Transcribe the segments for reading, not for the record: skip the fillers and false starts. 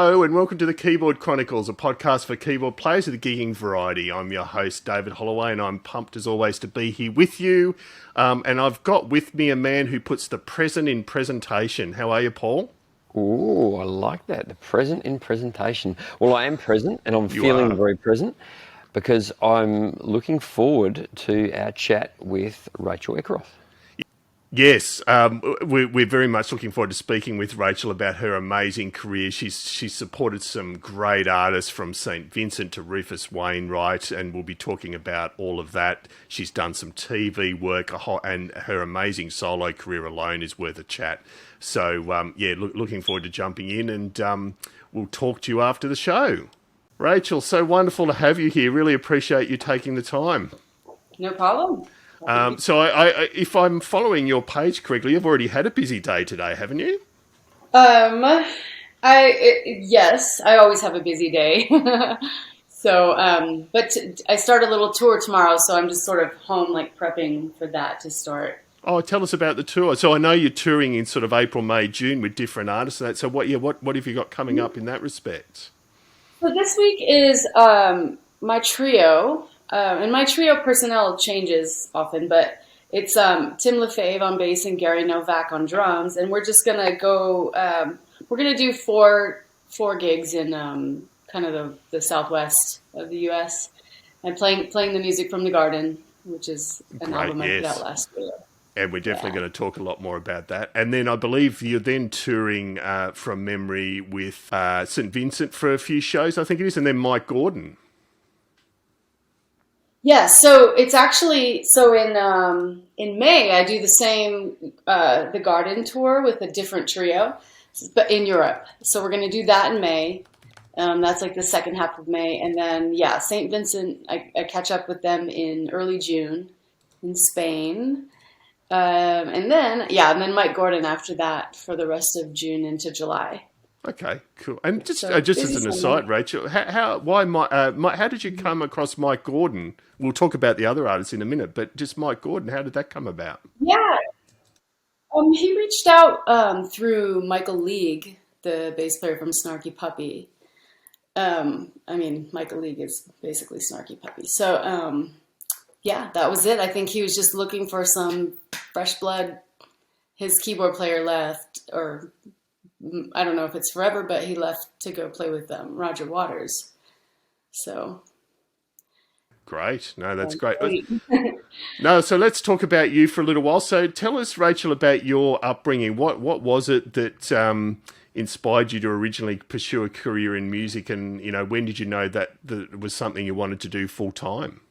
Hello and welcome to the Keyboard Chronicles, a podcast for keyboard players of the gigging variety. I'm your host, David Holloway, and I'm pumped as always to be here with you. And I've got with me a man who puts the present in presentation. How are you, Paul? Oh, I like that. The present in presentation. Well, I am present and I'm You feeling are. very present because I'm looking forward to our chat with Rachel Eckroth. Yes, we're very much looking forward to speaking with Rachel about her amazing career. She's supported some great artists from St Vincent to Rufus Wainwright, and we'll be talking about all of that. She's done some TV work, and her amazing solo career alone is worth a chat. So, looking forward to jumping in, and we'll talk to you after the show. Rachel, so wonderful to have you here. Really appreciate you taking the time. No problem. So if I'm following your page correctly, you've already had a busy day today, haven't you? Yes, I always have a busy day. So, but I start a little tour tomorrow, so I'm just sort of home, like prepping for that to start. Oh, tell us about the tour. So I know you're touring in sort of April, May, June with different artists and that. So what have you got coming up in that respect? So this week is my trio. And my trio personnel changes often, but it's Tim LaFave on bass and Gary Novak on drums, and we're just gonna go. We're gonna do four gigs in kind of the southwest of the U.S. and playing the music from the Garden, which is an album I put out last year. And we're definitely going to talk a lot more about that. And then I believe you're then touring from memory with St Vincent for a few shows, I think it is, and then Mike Gordon. Yeah, so it's actually in May I do the same the Garden tour with a different trio, but in Europe. So we're going to do that in May. That's like the second half of May, and then St Vincent. I catch up with them in early June in Spain, and then Mike Gordon after that for the rest of June into July. Okay, cool. And just as an aside, Rachel, how did you come across Mike Gordon? We'll talk about the other artists in a minute, but just Mike Gordon, how did that come about? Yeah, he reached out through Michael League, the bass player from Snarky Puppy. Michael League is basically Snarky Puppy. So, that was it. I think he was just looking for some fresh blood. His keyboard player left, or I don't know if it's forever, but he left to go play with Roger Waters. So great. No, that's great. No, so let's talk about you for a little while. So tell us, Rachel, about your upbringing. What was it that inspired you to originally pursue a career in music, and when did you know that it was something you wanted to do full time?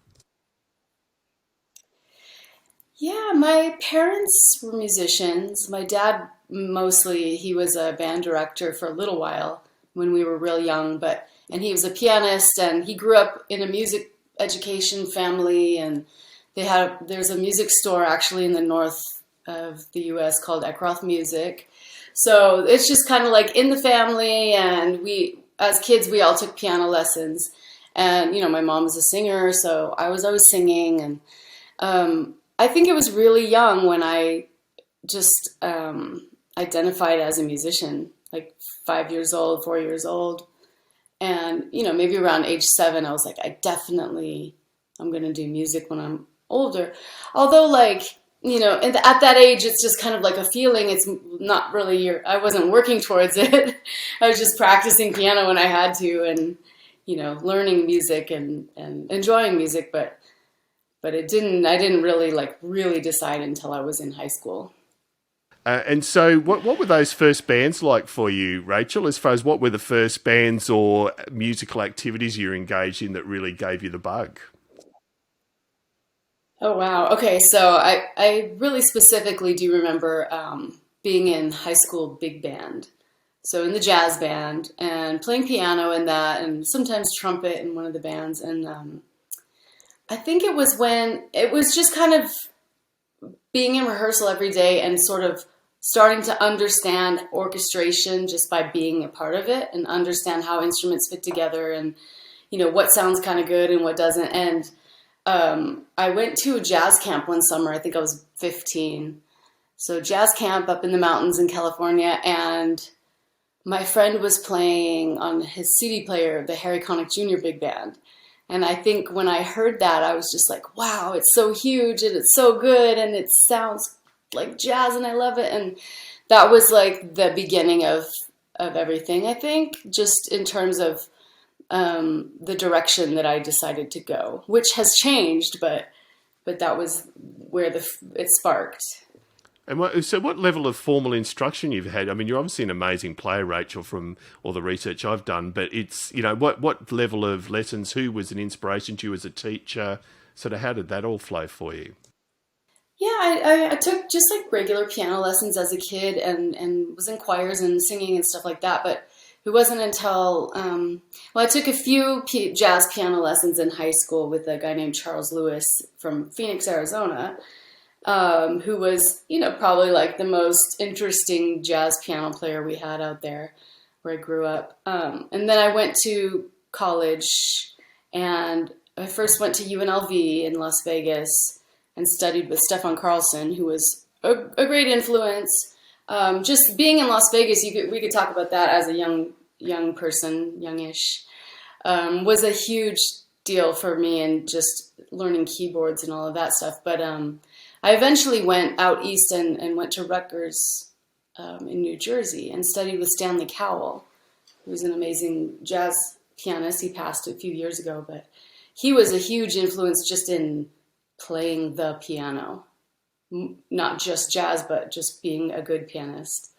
Yeah, my parents were musicians. My dad, mostly, he was a band director for a little while when we were real young, and he was a pianist, and he grew up in a music education family, and there's a music store actually in the north of the U.S. called Eckroth Music. So it's just kind of like in the family, and as kids, we all took piano lessons, and my mom was a singer, so I was always singing, and I think it was really young when I just identified as a musician, like 5 years old, 4 years old. And, maybe around age 7, I was like, I'm going to do music when I'm older. Although at that age, it's just kind of like a feeling. It's not really I wasn't working towards it. I was just practicing piano when I had to and, learning music and enjoying music, but I didn't really decide until I was in high school. And so what were those first bands like for you, Rachel, as far as what were the first bands or musical activities you were engaged in that really gave you the bug? Oh, wow. Okay, so I really specifically do remember being in high school big band. So in the jazz band and playing piano in that and sometimes trumpet in one of the bands. And I think it was when it was just kind of being in rehearsal every day and sort of starting to understand orchestration just by being a part of it and understand how instruments fit together and, what sounds kind of good and what doesn't. And I went to a jazz camp one summer. I think I was 15. So jazz camp up in the mountains in California. And my friend was playing on his CD player the Harry Connick Jr. Big Band. And I think when I heard that, I was just like, wow, it's so huge and it's so good and it sounds like jazz and I love it. And that was like the beginning of everything, I think, just in terms of the direction that I decided to go, which has changed, but that was where it sparked. And what level of formal instruction you've had? I mean, you're obviously an amazing player, Rachel, from all the research I've done, but it's, what level of lessons, who was an inspiration to you as a teacher? Sort of how did that all flow for you? Yeah, I took just like regular piano lessons as a kid and was in choirs and singing and stuff like that, but it wasn't until, I took a few jazz piano lessons in high school with a guy named Charles Lewis from Phoenix, Arizona, who was, probably like the most interesting jazz piano player we had out there where I grew up. And then I went to college and I first went to UNLV in Las Vegas and studied with Stefan Carlson, who was a great influence. Just being in Las Vegas, we could talk about that as a young person, youngish, was a huge deal for me and just learning keyboards and all of that stuff. But I eventually went out east and went to Rutgers in New Jersey and studied with Stanley Cowell, who was an amazing jazz pianist. He passed a few years ago, but he was a huge influence just in playing the piano, not just jazz, but just being a good pianist.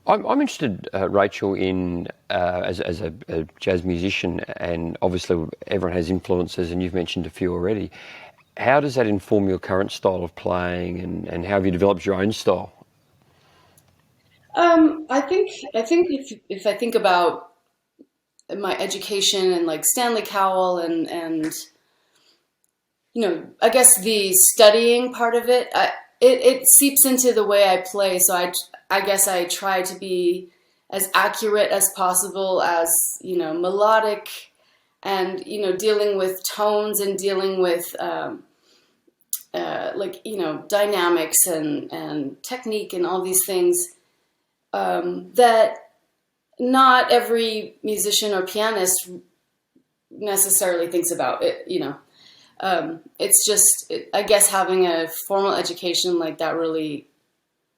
I'm interested, Rachel, in as a jazz musician, and obviously everyone has influences, and you've mentioned a few already. How does that inform your current style of playing, and how have you developed your own style? I think if I think about my education and like Stanley Cowell and I guess the studying part of it, it seeps into the way I play. So I guess I try to be as accurate as possible, as melodic, and dealing with tones and dealing with dynamics and technique and all these things that not every musician or pianist necessarily thinks about it. It's just, I guess having a formal education like that really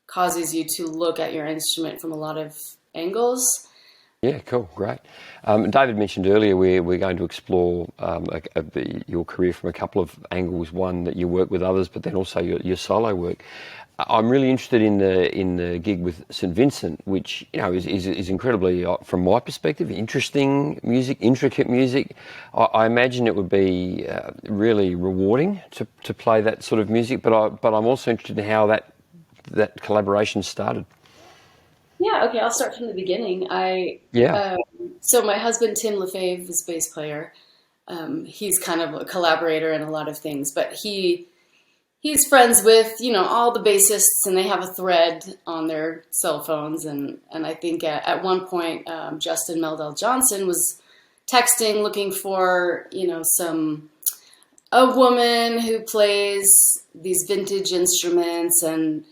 causes you to look at your instrument from a lot of angles. Yeah, cool, great. David mentioned earlier we're going to explore your career from a couple of angles. One, that you work with others, but then also your solo work. I'm really interested in the gig with St Vincent, which is incredibly, from my perspective, interesting music, intricate music. I imagine it would be really rewarding to play that sort of music. But I'm also interested in how that collaboration started. Yeah, okay, I'll start from the beginning. So my husband Tim Lefebvre is bass player. He's kind of a collaborator in a lot of things, but he's friends with, all the bassists, and they have a thread on their cell phones. And I think at one point, Justin Meldell Johnson was texting looking for, a woman who plays these vintage instruments and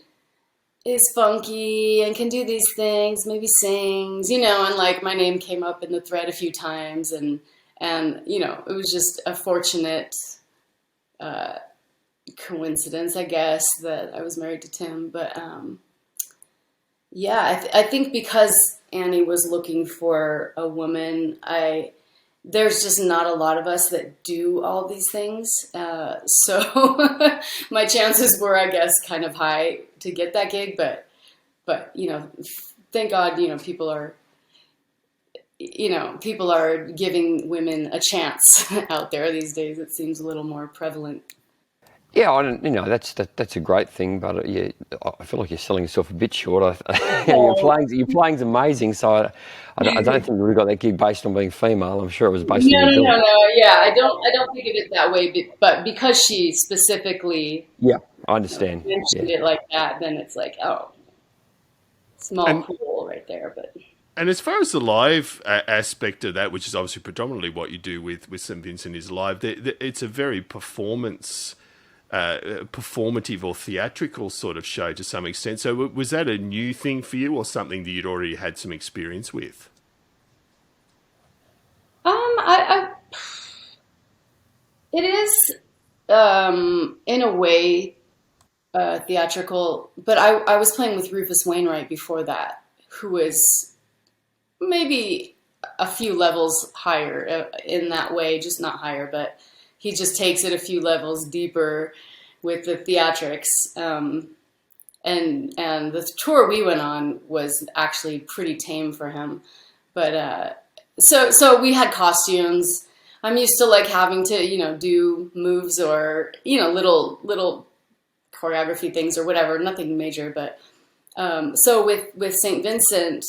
is funky and can do these things, maybe sings, and like my name came up in the thread a few times, and it was just a fortunate coincidence, I guess, that I was married to Tim. But I think because Annie was looking for a woman, there's just not a lot of us that do all these things. So my chances were, I guess, kind of high to get that gig. But thank God, people are giving women a chance out there these days. It seems a little more prevalent. Yeah, that's a great thing, but I feel like you're selling yourself a bit short. Your playing's amazing, so I don't think you really got that gig based on being female. I'm sure it was based on your ability. No. Yeah, I don't think of it that way, but because she specifically, I understand, mentioned it like that, then it's like, small pool right there, but. And as far as the live aspect of that, which is obviously predominantly what you do with St Vincent, is live. It's a very performance performative or theatrical sort of show to some extent. So was that a new thing for you, or something that you'd already had some experience with? It is, in a way, theatrical, but I was playing with Rufus Wainwright before that, who is maybe a few levels higher in that way, just not higher, but he just takes it a few levels deeper with the theatrics. And the tour we went on was actually pretty tame for him, but so we had costumes. I'm used to like having to do moves or little choreography things or whatever, nothing major, but so with St. Vincent,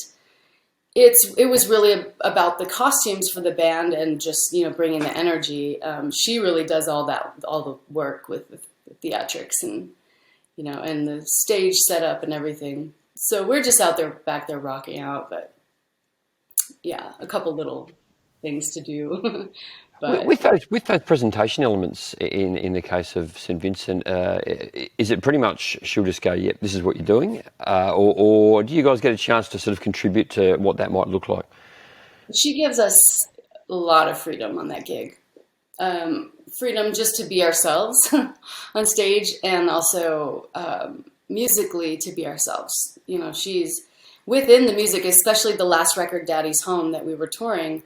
it was really about the costumes for the band and just bringing the energy. She really does all the work with the theatrics and and the stage setup and everything. So we're just back there rocking out, but yeah, a couple little things to do. But with those presentation elements in the case of St Vincent, is it pretty much she'll just go, yep, this is what you're doing, or do you guys get a chance to sort of contribute to what that might look like? she gives us a lot of freedom on that gig. Freedom just to be ourselves on stage, and also musically to be ourselves. She's within the music, especially the last record, Daddy's Home, that we were touring.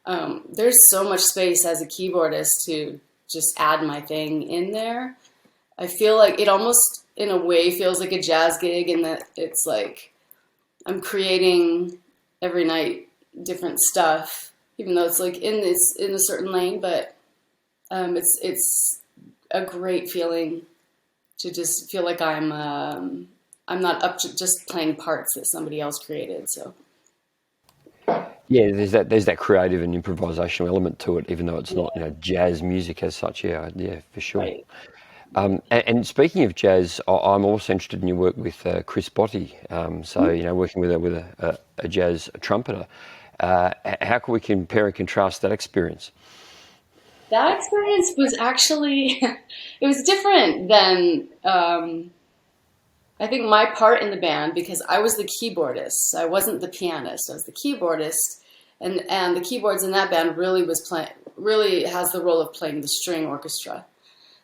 There's so much space as a keyboardist to just add my thing in there. I feel like it almost, in a way, feels like a jazz gig, in that it's like I'm creating every night different stuff, even though it's like in a certain lane. But it's a great feeling to just feel like I'm not up to just playing parts that somebody else created. So. Yeah, there's that creative and improvisational element to it, even though it's not jazz music as such. Yeah, for sure. Right. And speaking of jazz, I'm also interested in your work with Chris Botti. So working with a jazz trumpeter. How can we compare and contrast that experience? That experience was actually it was different than I think my part in the band, because I was the keyboardist. I wasn't the pianist. I was the keyboardist, and the keyboards in that band really has the role of playing the string orchestra.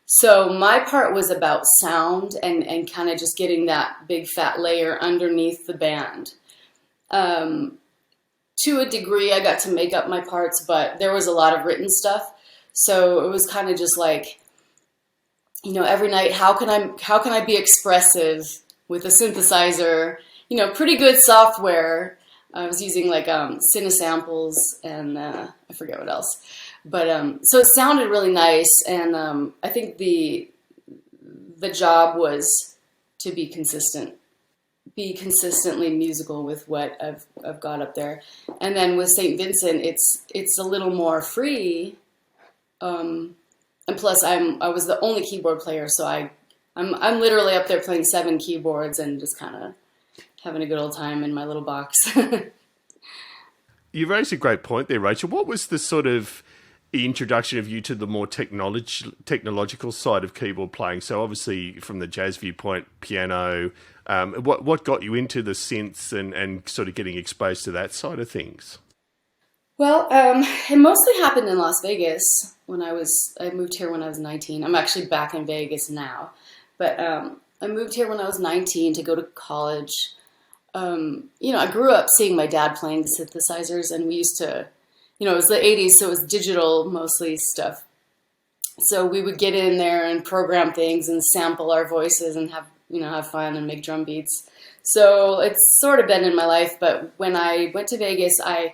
So my part was about sound and kind of just getting that big fat layer underneath the band. To a degree, I got to make up my parts, but there was a lot of written stuff. So it was kind of just like, every night, how can I be expressive with a synthesizer? Pretty good software. I was using like Cinesamples and I forget what else. But so it sounded really nice, and I think the job was to be consistently musical with what I've got up there. And then with St. Vincent, it's a little more free. And plus, I was the only keyboard player, so I'm literally up there playing 7 keyboards and just kind of having a good old time in my little box. You raised a great point there, Rachel. What was the sort of introduction of you to the more technological side of keyboard playing? So obviously, from the jazz viewpoint, piano. What got you into the synths and sort of getting exposed to that side of things? Well, it mostly happened in Las Vegas I moved here when I was 19. I'm actually back in Vegas now, but I moved here when I was 19 to go to college. I grew up seeing my dad playing the synthesizers, and we used to, it was the 80s, so it was digital mostly stuff. So we would get in there and program things and sample our voices and have fun and make drum beats. So it's sort of been in my life. But when I went to Vegas, I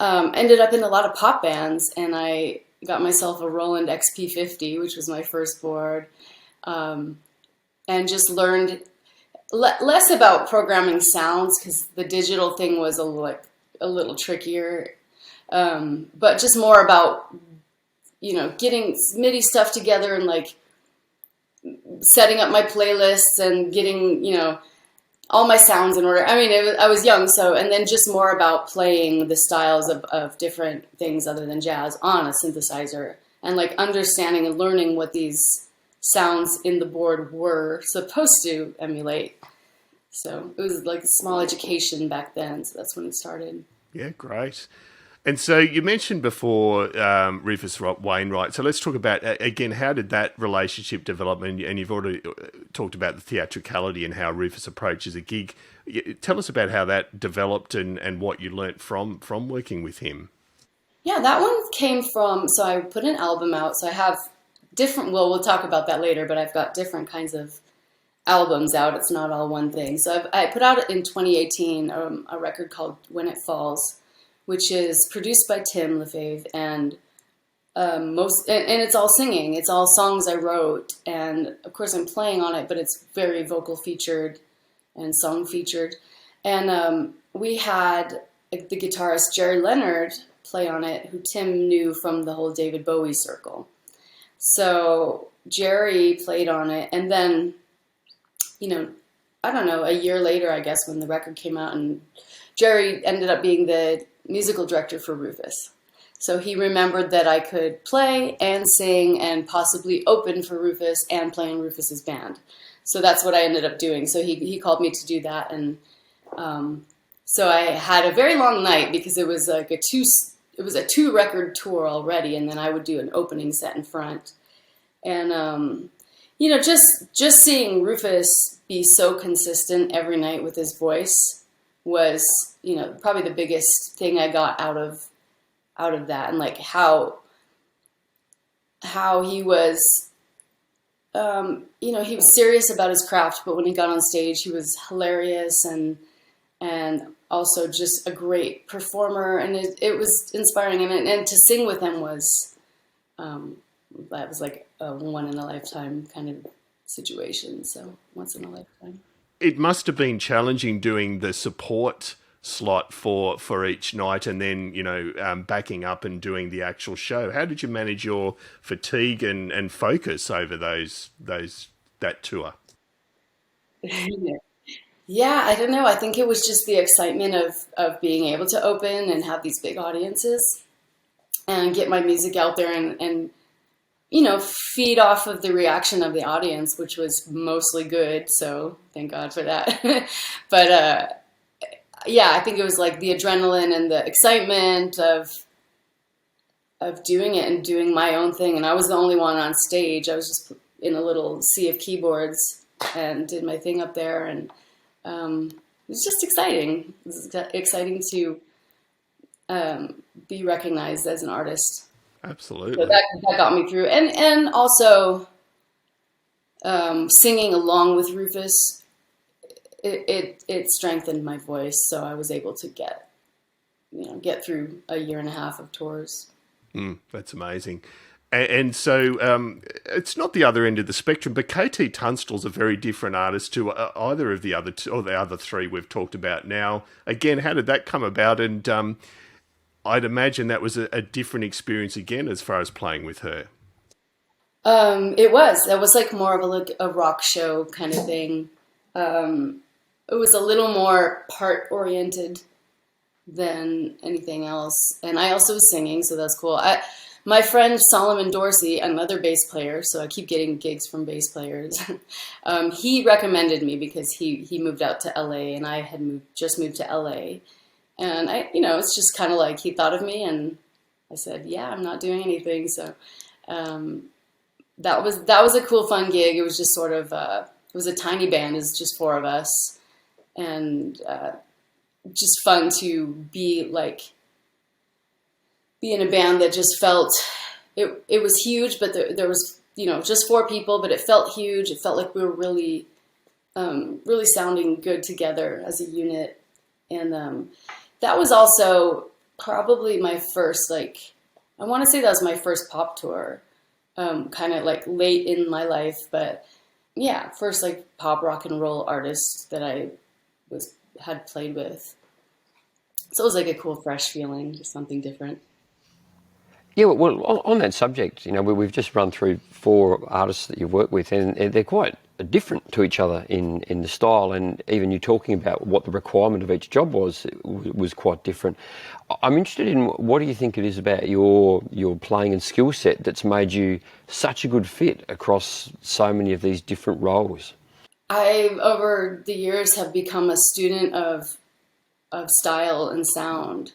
ended up in a lot of pop bands, and I got myself a Roland XP50, which was my first board, and just learned less about programming sounds, because the digital thing was a little trickier, but just more about getting MIDI stuff together and like setting up my playlists and getting all my sounds in order. I mean, I was young, and then just more about playing the styles of different things other than jazz on a synthesizer, and like understanding and learning what these sounds in the board were supposed to emulate. So it was like a small education back then. So that's when it started. Yeah, great. And so you mentioned before Rufus Wainwright. So let's talk about, again, how did that relationship develop? And you've already talked about the theatricality and how Rufus approaches a gig. Tell us about how that developed and what you learnt from working with him. Yeah, that one came from, so I put an album out. So I have different, well, we'll talk about that later, but I've got different kinds of albums out. It's not all one thing. So I put out in 2018 a record called When It Falls, which is produced by Tim LaFave, and and it's all singing. It's all songs I wrote, and of course I'm playing on it, but it's very vocal featured and song featured. And we had the guitarist Jerry Leonard play on it, who Tim knew from the whole David Bowie circle. So Jerry played on it, and then, I don't know, a year later, I guess, when the record came out, and Jerry ended up being the musical director for Rufus. So he remembered that I could play and sing and possibly open for Rufus and play in Rufus's band. So that's what I ended up doing. So he called me to do that, and so I had a very long night because it was like a 2-record tour already, and then I would do an opening set in front. And just seeing Rufus be so consistent every night with his voice was, probably the biggest thing I got out of that, and like how he was, he was serious about his craft, but when he got on stage, he was hilarious and also just a great performer, and it was inspiring, and to sing with him was, that was like a one in a lifetime kind of situation. So once in a lifetime. It must have been challenging doing the support slot for each night, and then backing up and doing the actual show. How did you manage your fatigue and focus over that tour? Yeah, I don't know. I think it was just the excitement of being able to open and have these big audiences and get my music out there and feed off of the reaction of the audience, which was mostly good. So thank God for that. But yeah, I think it was like the adrenaline and the excitement of doing it and doing my own thing. And I was the only one on stage. I was just in a little sea of keyboards and did my thing up there. And it was just exciting. It was exciting to be recognized as an artist. Absolutely. So that got me through. And also singing along with Rufus, it strengthened my voice, so I was able to get through a year and a half of tours. That's amazing. And so it's not the other end of the spectrum, but KT Tunstall's a very different artist to either of the other two, or the other three we've talked about now. Again, how did that come about? And I'd imagine that was a different experience again as far as playing with her. It was like more of a rock show kind of thing. It was a little more part oriented than anything else. And I also was singing, so that's cool. My friend Solomon Dorsey, another bass player, so I keep getting gigs from bass players. He recommended me because he moved out to LA, and I had just moved to LA. And it's just kind of like he thought of me, and I said, yeah, I'm not doing anything. So that was a cool, fun gig. It was just sort of it was a tiny band. It's just 4 of us, and just fun to be in a band that just felt it was huge, but there was just 4 people, but it felt huge. It felt like we were really really sounding good together as a unit, and that was also probably my first, I want to say that was my first pop tour, kind of like late in my life, but yeah, first pop rock and roll artist that I had played with. So it was like a cool, fresh feeling, just something different. Yeah, well, on that subject, we've just run through 4 artists that you've worked with, and they're quite different to each other in the style, and even you talking about what the requirement of each job was quite different. I'm interested in, what do you think it is about your playing and skill set that's made you such a good fit across so many of these different roles? I, over the years, have become a student of style and sound.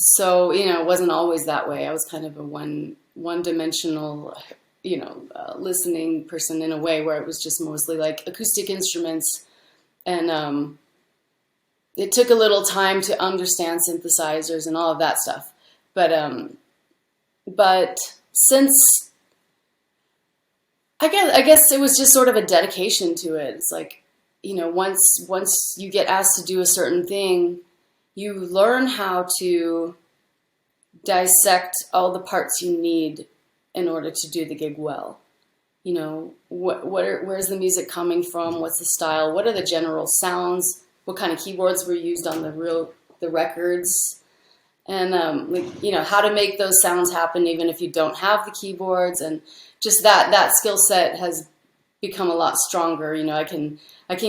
So, it wasn't always that way. I was kind of a one-dimensional, listening person in a way, where it was just mostly like acoustic instruments. And it took a little time to understand synthesizers and all of that stuff. But since, I guess it was just sort of a dedication to it. It's like, once you get asked to do a certain thing, you learn how to dissect all the parts you need in order to do the gig well. Where's the music coming from? What's the style? What are the general sounds? What kind of keyboards were used on the records? And how to make those sounds happen even if you don't have the keyboards. And just that skill set has become a lot stronger. I can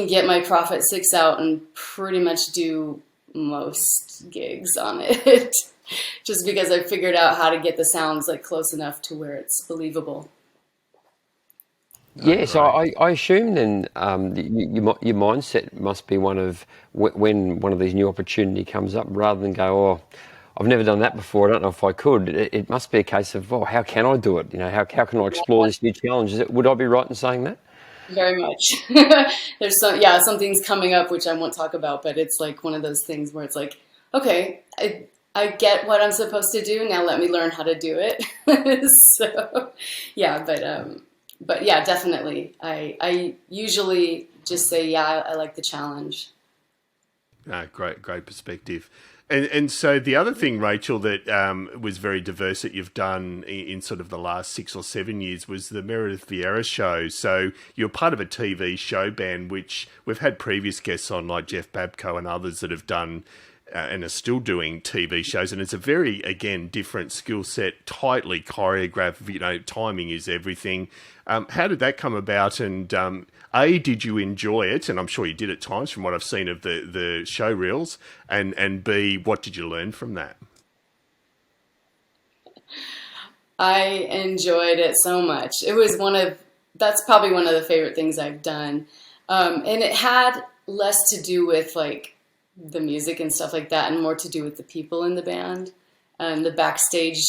get my Prophet 6 out and pretty much do most gigs on it. Just because I figured out how to get the sounds like close enough to where it's believable. Yeah, so I assume then your mindset must be one of, when one of these new opportunity comes up, rather than go, oh, I've never done that before, I don't know if I could. It must be a case of, oh, how can I do it? How can I explore this new challenge? Would I be right in saying that? Very much. There's something's coming up which I won't talk about, but it's like one of those things where it's like, okay, I get what I'm supposed to do. Now let me learn how to do it. So, yeah, but yeah, definitely. I usually just say, yeah, I like the challenge. Great perspective. And so the other thing, Rachel, that was very diverse that you've done in sort of the last 6 or 7 years was the Meredith Vieira show. So you're part of a TV show band, which we've had previous guests on, like Jeff Babco and others, that have done and are still doing TV shows. And it's a very, again, different skill set, tightly choreographed, timing is everything. How did that come about? And A, did you enjoy it? And I'm sure you did at times from what I've seen of the show reels. And B, what did you learn from that? I enjoyed it so much. That's probably one of the favorite things I've done. And it had less to do with like the music and stuff like that, and more to do with the people in the band and the backstage,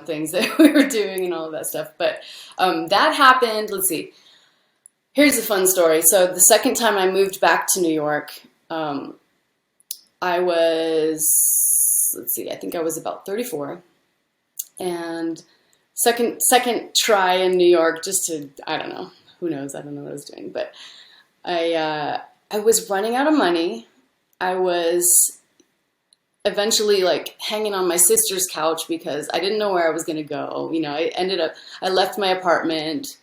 things that we were doing and all of that stuff. But that happened. Let's see. Here's a fun story. So the second time I moved back to New York, I think I was about 34, and second try in New York, just to, I don't know, who knows? I don't know what I was doing, but I was running out of money. I was eventually like hanging on my sister's couch because I didn't know where I was going to go. I left my apartment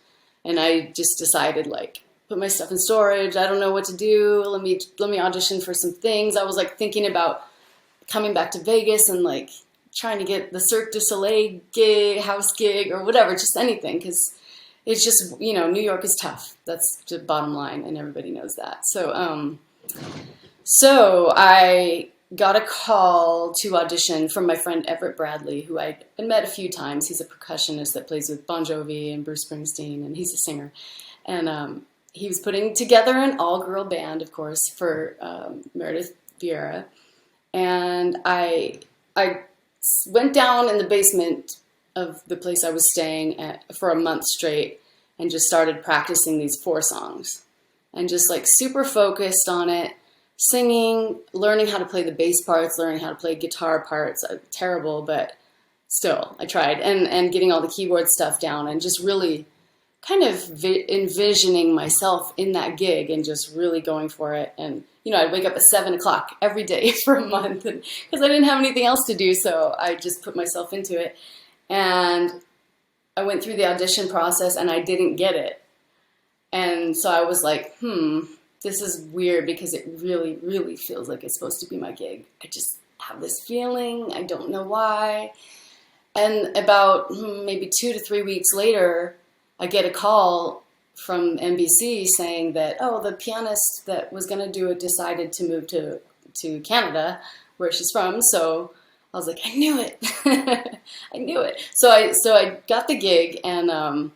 and I just decided like, put my stuff in storage. I don't know what to do. Let me audition for some things. I was like thinking about coming back to Vegas and like trying to get the Cirque du Soleil gig, house gig, or whatever, just anything. Cause it's just, New York is tough. That's the bottom line. And everybody knows that. So I got a call to audition from my friend Everett Bradley, who I had met a few times. He's a percussionist that plays with Bon Jovi and Bruce Springsteen, and he's a singer. And he was putting together an all-girl band, of course, for Meredith Vieira. And I went down in the basement of the place I was staying at for a month straight and just started practicing these 4 songs. And just like super focused on it. Singing, learning how to play the bass parts, learning how to play guitar parts. Terrible, but still, I tried. And getting all the keyboard stuff down and just really kind of envisioning myself in that gig and just really going for it. And, I'd wake up at 7 o'clock every day for a month because I didn't have anything else to do. So I just put myself into it. And I went through the audition process and I didn't get it. And so I was like, this is weird because it really, really feels like it's supposed to be my gig. I just have this feeling. I don't know why. And about maybe 2 to 3 weeks later, I get a call from NBC saying that, oh, the pianist that was going to do it decided to move to Canada, where she's from. So I was like, I knew it. I knew it. So I got the gig and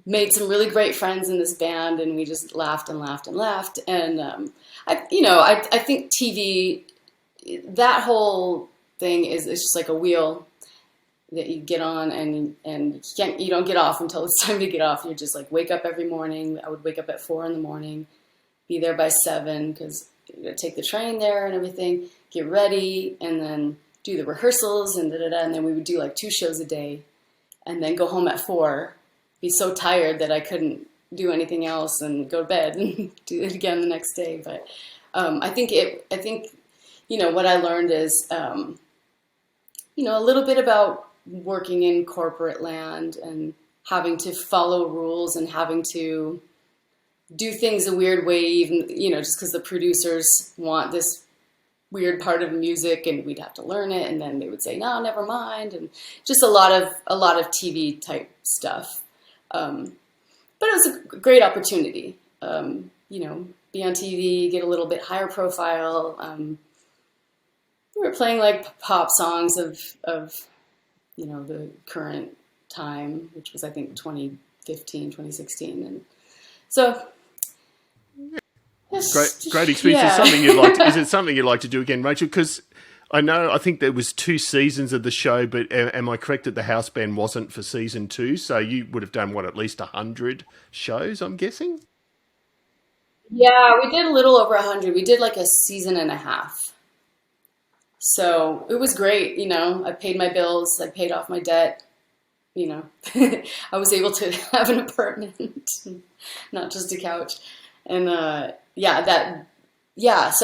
made some really great friends in this band, and we just laughed and laughed and laughed. And I think TV, that whole thing is just like a wheel that you get on, and you don't get off until it's time to get off. You're just like, wake up every morning. I would wake up at 4 a.m, be there by 7 because you got to take the train there and everything, get ready, and then do the rehearsals and and then we would do like 2 shows a day, and then go home at 4, be so tired that I couldn't do anything else, and go to bed and do it again the next day. But I think what I learned is a little bit about working in corporate land and having to follow rules and having to do things a weird way, even, just because the producers want this weird part of music and we'd have to learn it. And then they would say, no, never mind. And just a lot of TV type stuff. But it was a great opportunity, be on TV, get a little bit higher profile. We were playing like pop songs of the current time, which was, I think, 2015, 2016. And so, great experience. Yeah. Is it something you'd like to do again, Rachel? Because I think there was 2 seasons of the show, but am I correct that the house band wasn't for season 2? So you would have done, at least 100 shows, I'm guessing? Yeah, we did a little over 100. We did like a season and a half. So it was great. I paid my bills. I paid off my debt. I was able to have an apartment, not just a couch. And so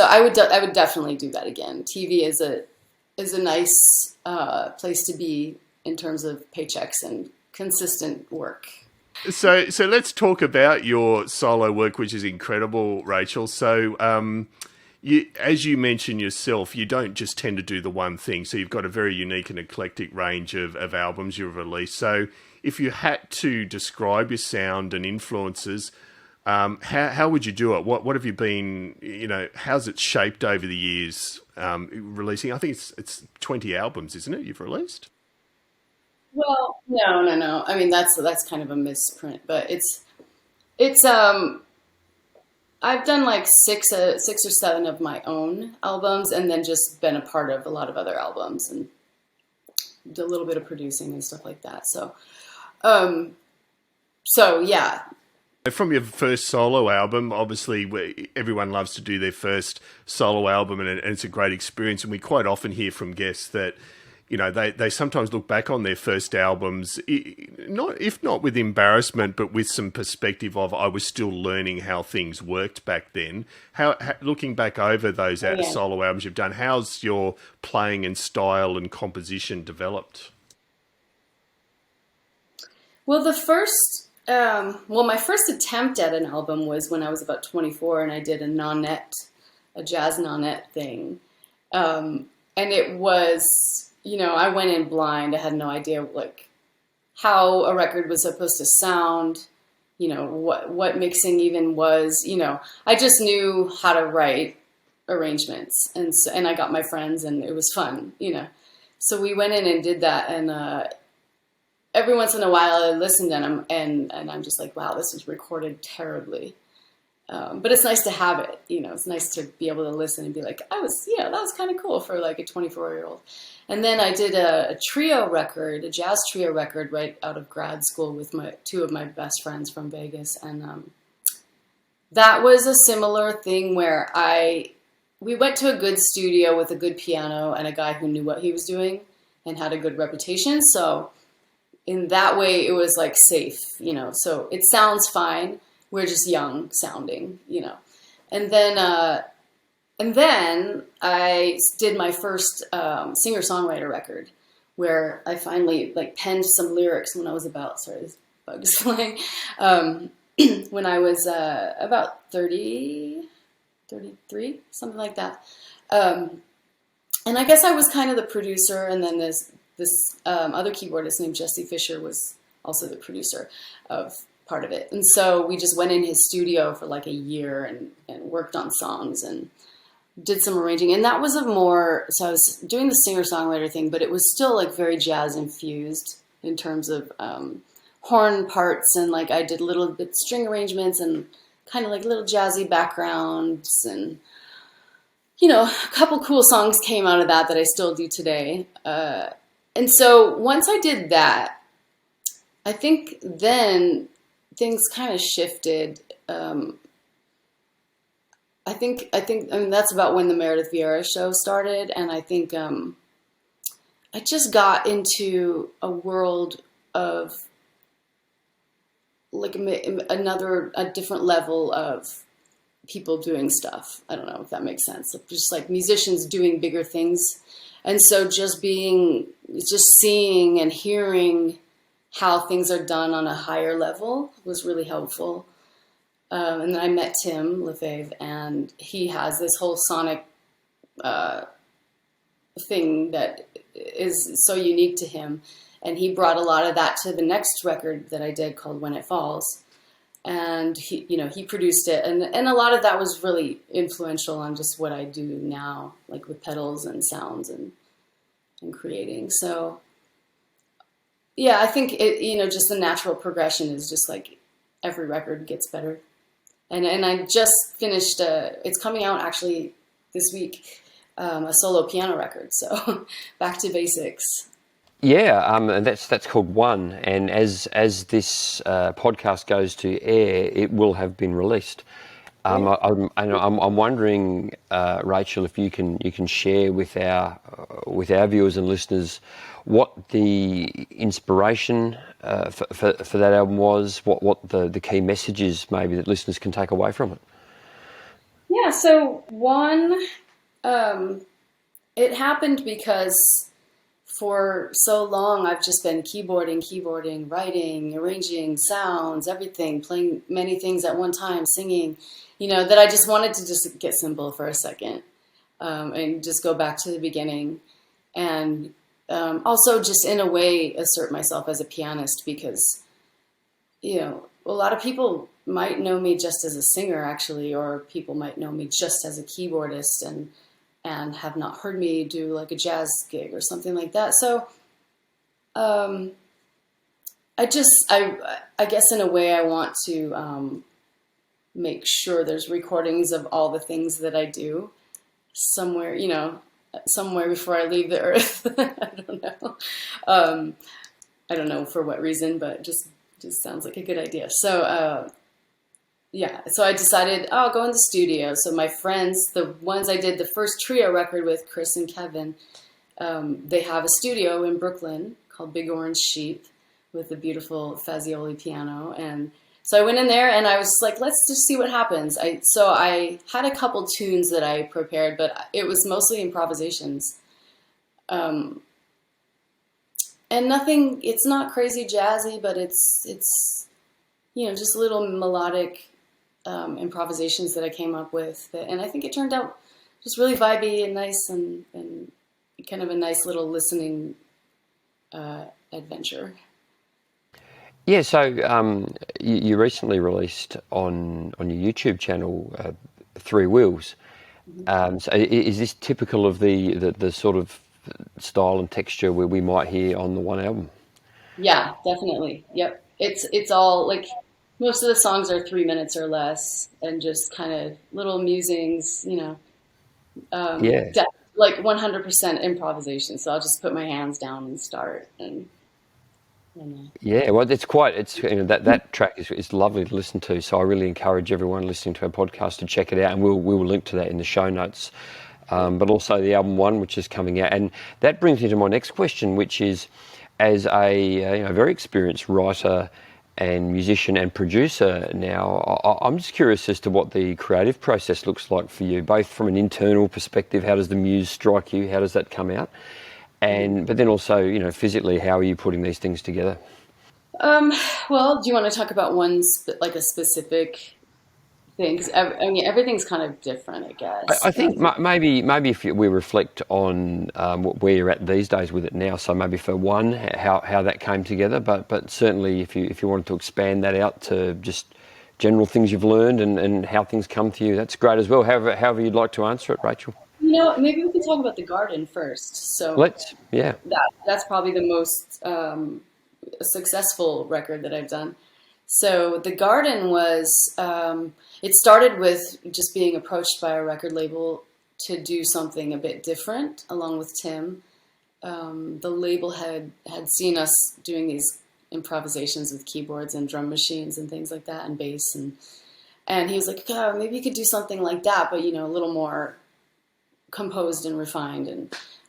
I would definitely do that again. TV is a nice place to be in terms of paychecks and consistent work. So let's talk about your solo work, which is incredible, Rachel. So as you mentioned yourself, you don't just tend to do the one thing. So you've got a very unique and eclectic range of albums you've released. So if you had to describe your sound and influences, how would you do it? What have you been, how's it shaped over the years, releasing? I think it's 20 albums, isn't it, you've released? Well, no. I mean, that's kind of a misprint, but it's I've done like 6 or 7 of my own albums, and then just been a part of a lot of other albums and did a little bit of producing and stuff like that. So yeah. From your first solo album, obviously everyone loves to do their first solo album, and it's a great experience. And we quite often hear from guests that, they sometimes look back on their first albums, if not with embarrassment, but with some perspective of, I was still learning how things worked back then. How looking back over those solo albums you've done, how's your playing and style and composition developed? Well, my first attempt at an album was when I was about 24, and I did a jazz nonette thing. And it was, I went in blind. I had no idea how a record was supposed to sound, what mixing even was, I just knew how to write arrangements, and I got my friends, and it was fun, So we went in and did that, and every once in a while I listened and I'm just like, wow, this was recorded terribly. But it's nice to have it, it's nice to be able to listen and be like, that was kind of cool for like a 24-year-old. And then I did a jazz trio record right out of grad school with 2 of my best friends from Vegas. And that was a similar thing where we went to a good studio with a good piano and a guy who knew what he was doing and had a good reputation. So in that way, it was like safe, so it sounds fine. We're just young sounding, And then I did my first singer-songwriter record, where I finally penned some lyrics when I was about, sorry, this bug is flying, when I was about 30, 33, something like that. And I guess I was kind of the producer, and then this other keyboardist named Jesse Fisher was also the producer of part of it. And so we just went in his studio for like a year and worked on songs and did some arranging. And that was so I was doing the singer-songwriter thing, but it was still like very jazz infused in terms of horn parts, and like I did little bit string arrangements and kind of like little jazzy backgrounds, and a couple cool songs came out of that I still do today. And so once I did that, I think then things kind of shifted. I think that's about when the Meredith Vieira show started, and I think I just got into a world of like a different level of people doing stuff. I don't know if that makes sense. Just like musicians doing bigger things. And so just seeing and hearing how things are done on a higher level was really helpful. And then I met Tim Lefebvre, and he has this whole sonic thing that is so unique to him. And he brought a lot of that to the next record that I did called When It Falls. And he produced it. And a lot of that was really influential on just what I do now, like with pedals and sounds and creating. So yeah, I think it, just the natural progression is just like every record gets better. And I just finished, it's coming out actually this week, a solo piano record. So back to basics. Yeah, and that's called One. And as this podcast goes to air, it will have been released. I'm wondering, Rachel, if you can share with our viewers and listeners what the inspiration for that album was, what the key messages maybe that listeners can take away from it. Yeah, so One, it happened because for so long I've just been keyboarding, writing, arranging sounds, everything, playing many things at one time, singing, that I just wanted to just get simple for a second and just go back to the beginning. And also just in a way assert myself as a pianist, because, a lot of people might know me just as a singer actually, or people might know me just as a keyboardist and have not heard me do like a jazz gig or something like that. So I guess in a way I want to make sure there's recordings of all the things that I do somewhere, somewhere before I leave the earth. I don't know. I don't know for what reason, but just sounds like a good idea. So yeah, so I decided, I'll go in the studio. So my friends, the ones I did the first trio record with, Chris and Kevin, they have a studio in Brooklyn called Big Orange Sheep with a beautiful Fazioli piano. And so I went in there and I was like, let's just see what happens. So I had a couple tunes that I prepared, but it was mostly improvisations. And nothing, it's not crazy jazzy, but it's just little melodic improvisations that I came up with, and I think it turned out just really vibey and nice, and kind of a nice little listening adventure. Yeah, so you recently released on your YouTube channel Three Wheels. So is this typical of the sort of style and texture where we might hear on the One album? Yeah, definitely. Yep, it's all like. Most of the songs are 3 minutes or less, and just kind of little musings, like 100% improvisation. So I'll just put my hands down and start. Yeah, well, that track is lovely to listen to. So I really encourage everyone listening to our podcast to check it out, and we will link to that in the show notes. But also the album One, which is coming out, and that brings me to my next question, which is, as a very experienced writer and musician and producer now, I'm just curious as to what the creative process looks like for you, both from an internal perspective. How does the muse strike you? How does that come out? But then also, physically, how are you putting these things together? Well, do you want to talk about like a specific things. I mean, everything's kind of different, I guess. I think maybe if we reflect on where you're at these days with it now. So maybe for one, how that came together, but certainly if you wanted to expand that out to just general things you've learned and how things come to you, that's great as well. However you'd like to answer it, Rachel. Maybe we can talk about the garden first. So Yeah. that's probably the most successful record that I've done. So the garden was, it started with just being approached by a record label to do something a bit different along with Tim. The label had seen us doing these improvisations with keyboards and drum machines and things like that and bass. And he was like, oh, maybe you could do something like that, but, a little more composed and refined.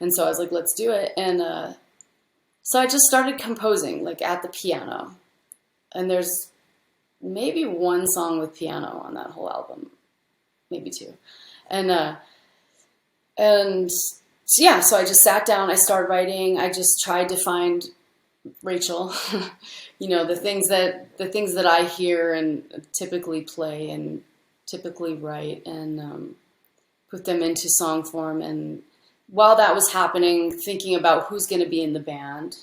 And so I was like, let's do it. And so I just started composing like at the piano. And there's maybe one song with piano on that whole album, maybe two. And so, yeah, so I just sat down, I started writing. I just tried to find Rachel, the things that I hear and typically play and typically write and put them into song form. And while that was happening, thinking about who's going to be in the band.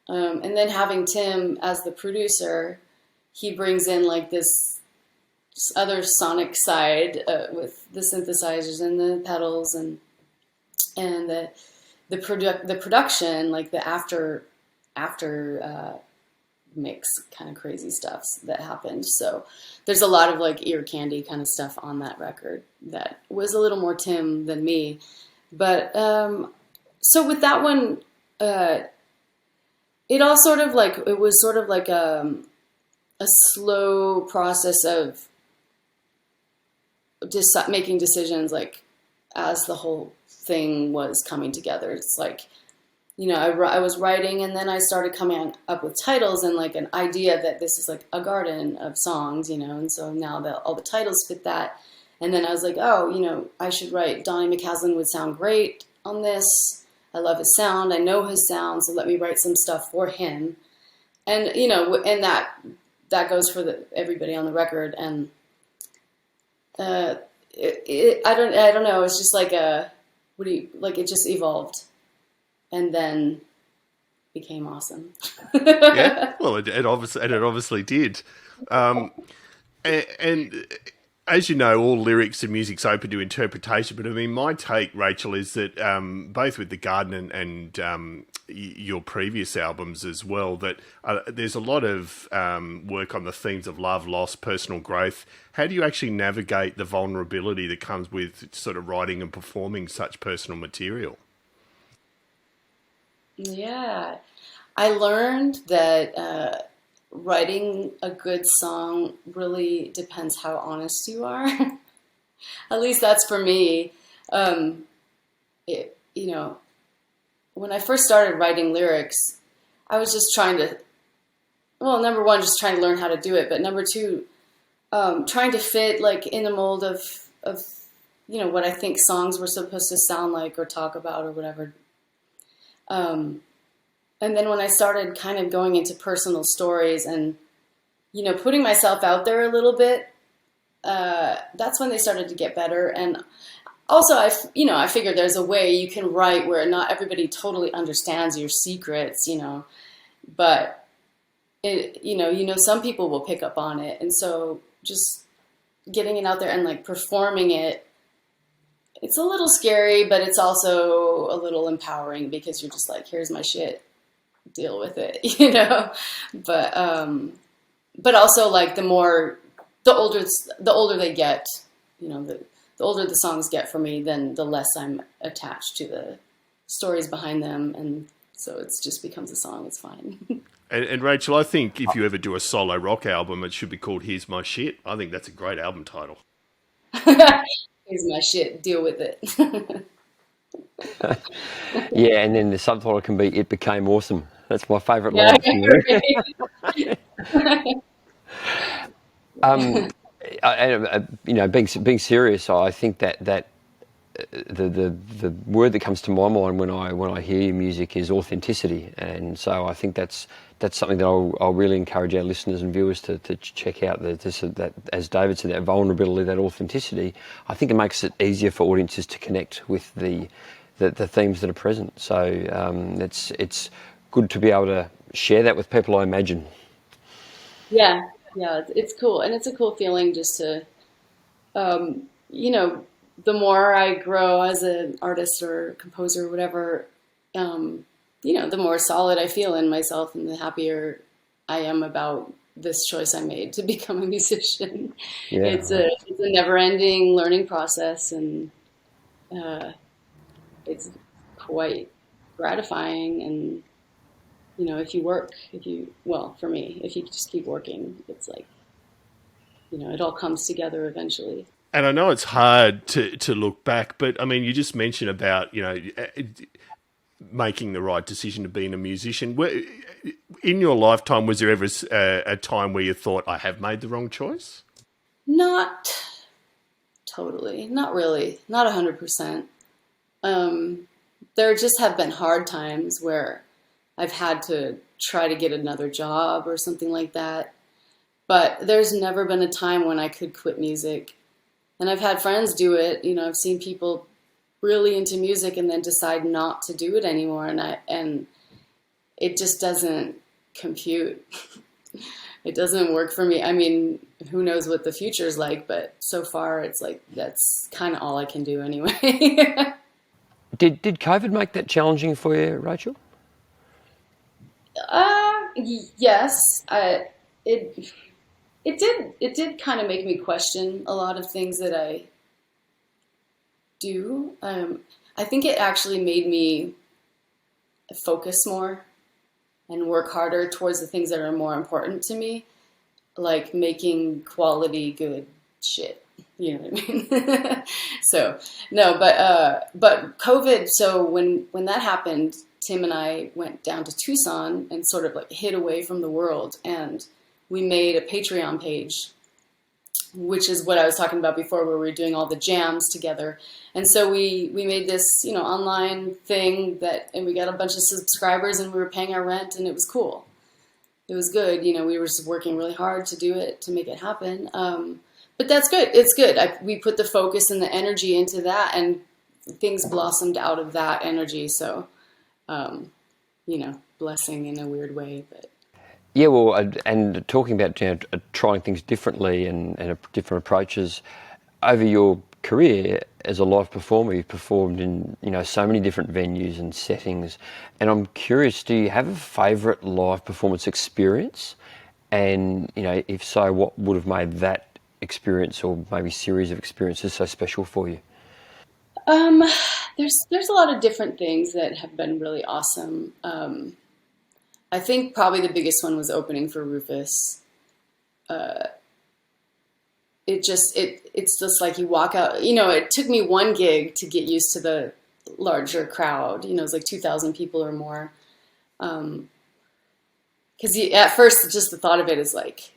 And then having Tim as the producer, he brings in like this other sonic side with the synthesizers and the pedals and the production, like the after mix kind of crazy stuff that happened. So there's a lot of like ear candy kind of stuff on that record that was a little more Tim than me. But so with that one, it was sort of like a slow process of just making decisions, like as the whole thing was coming together. It's like, I was writing and then I started coming up with titles and like an idea that this is like a garden of songs, and so now all the titles fit that. And then I was like, oh, I should write Donnie McCaslin would sound great on this. I love his sound. I know his sound, so let me write some stuff for him. And, and that goes for everybody on the record. And I don't know. It's just like it just evolved and then became awesome. Yeah, well, it obviously did. And as you know, all lyrics and music's open to interpretation. But I mean, my take, Rachel, is that both with The Garden and your previous albums as well, that there's a lot of work on the themes of love, loss, personal growth. How do you actually navigate the vulnerability that comes with sort of writing and performing such personal material? Yeah, I learned that writing a good song really depends how honest you are. At least that's for me. When I first started writing lyrics, I was just trying to, number one, just trying to learn how to do it. But number two, trying to fit like in the mold of what I think songs were supposed to sound like or talk about or whatever. And then when I started kind of going into personal stories and, putting myself out there a little bit, that's when they started to get better. And also, I figured there's a way you can write where not everybody totally understands your secrets, but some people will pick up on it. And so just getting it out there and like performing it, it's a little scary, but it's also a little empowering because you're just like, here's my shit, deal with it, but also like the older they get, the older the songs get for me, then the less I'm attached to the stories behind them. And so it just becomes a song. It's fine. And Rachel, I think if you ever do a solo rock album, it should be called Here's My Shit. I think that's a great album title. Here's my shit, deal with it. Yeah, and then the subtitle can be It Became Awesome. That's my favourite line from you. Being serious, I think that the word that comes to my mind when I hear your music is authenticity, and so I think that's something that I'll really encourage our listeners and viewers to check out. That, as David said, that vulnerability, that authenticity. I think it makes it easier for audiences to connect with the themes that are present. So it's good to be able to share that with people, I imagine. Yeah, yeah, it's cool, and it's a cool feeling just to, you know, the more I grow as an artist or composer or whatever, you know, the more solid I feel in myself, and the happier I am about this choice I made to become a musician. Yeah, It's a never-ending learning process, and uh, it's quite gratifying. And you know, well, for me, if you just keep working, it's like, you know, it all comes together eventually. And I know it's hard to look back, but I mean, you just mentioned about, you know, making the right decision to being a musician. In your lifetime, was there ever a time where you thought, I have made the wrong choice? Not totally, not really, not 100%. There just have been hard times where I've had to try to get another job or something like that. But there's never been a time when I could quit music. And I've had friends do it. You know, I've seen people really into music and then decide not to do it anymore. And it just doesn't compute. It doesn't work for me. I mean, who knows what the future's like, but so far it's like that's kind of all I can do anyway. Did COVID make that challenging for you, Rachel? Yes, it it did kind of make me question a lot of things that I do. I think it actually made me focus more and work harder towards the things that are more important to me, like making quality good shit. You know what I mean? So no, but COVID. So when that happened, Tim and I went down to Tucson and sort of like hid away from the world, and we made a Patreon page, which is what I was talking about before, where we were doing all the jams together. And so we made this, you know, online thing and we got a bunch of subscribers, and we were paying our rent, and it was cool. It was good. You know, we were just working really hard to do it, to make it happen. But that's good. It's good. We put the focus and the energy into that, and things blossomed out of that energy. So, you know, blessing in a weird way, but. Yeah, well, and talking about, you know, trying things differently and different approaches over your career as a live performer, you've performed in, you know, so many different venues and settings. And I'm curious, do you have a favourite live performance experience? And, you know, if so, what would have made that experience or maybe series of experiences so special for you? There's a lot of different things that have been really awesome. I think probably the biggest one was opening for Rufus. It's just like you walk out, you know, it took me one gig to get used to the larger crowd, you know, it was like 2,000 people or more. Because at first, just the thought of it is like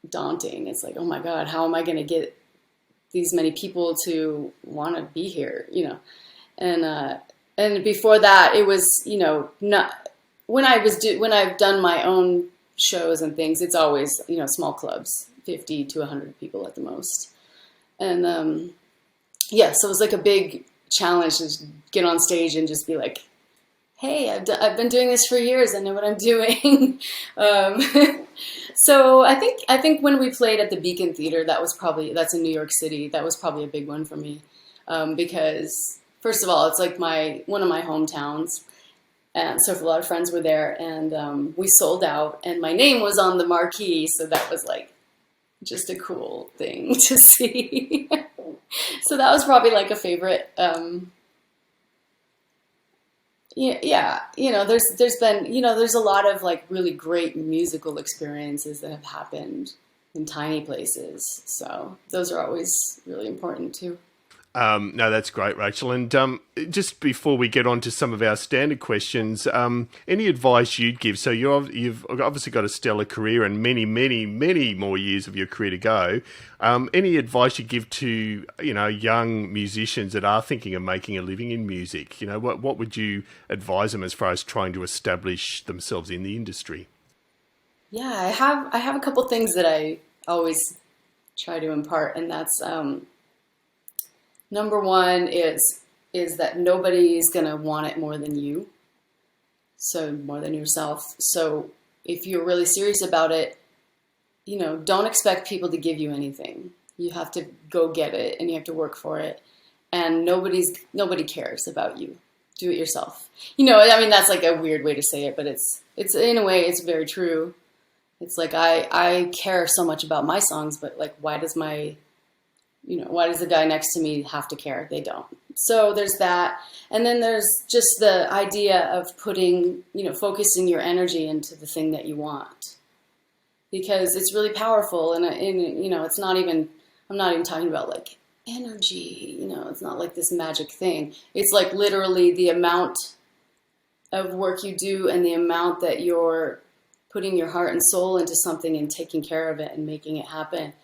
daunting. It's like, oh my God, how am I going to get these many people to want to be here, you know? And before that, it was, you know, not when I've done my own shows and things, it's always, you know, small clubs, 50 to 100 people at the most. And yeah, so it was like a big challenge to get on stage and just be like, hey, I've been doing this for years. I know what I'm doing. So I think when we played at the Beacon Theater, that's in New York City. That was probably a big one for me, because first of all, it's like one of my hometowns, and so a lot of friends were there, and we sold out, and my name was on the marquee, so that was like just a cool thing to see. So that was probably like a favorite. Yeah, you know, there's been, you know, there's a lot of like really great musical experiences that have happened in tiny places. So those are always really important too. No, that's great, Rachel. And just before we get on to some of our standard questions, any advice you'd give? So you've obviously got a stellar career and many, many, many more years of your career to go. Any advice you give to young musicians that are thinking of making a living in music? What would you advise them as far as trying to establish themselves in the industry? Yeah, I have a couple things that I always try to impart, and that's number one is that nobody's gonna want it more than you, so more than yourself. So if you're really serious about it, don't expect people to give you anything. You have to go get it, and you have to work for it. And nobody cares about you. Do it yourself. I mean, that's like a weird way to say it, but it's in a way it's very true. It's like I care so much about my songs, but like why does the guy next to me have to care? They don't. So there's that. And then there's just the idea of putting, focusing your energy into the thing that you want. Because it's really powerful. And it's not even, I'm not even talking about like energy, it's not like this magic thing. It's like literally the amount of work you do and the amount that you're putting your heart and soul into something and taking care of it and making it happen.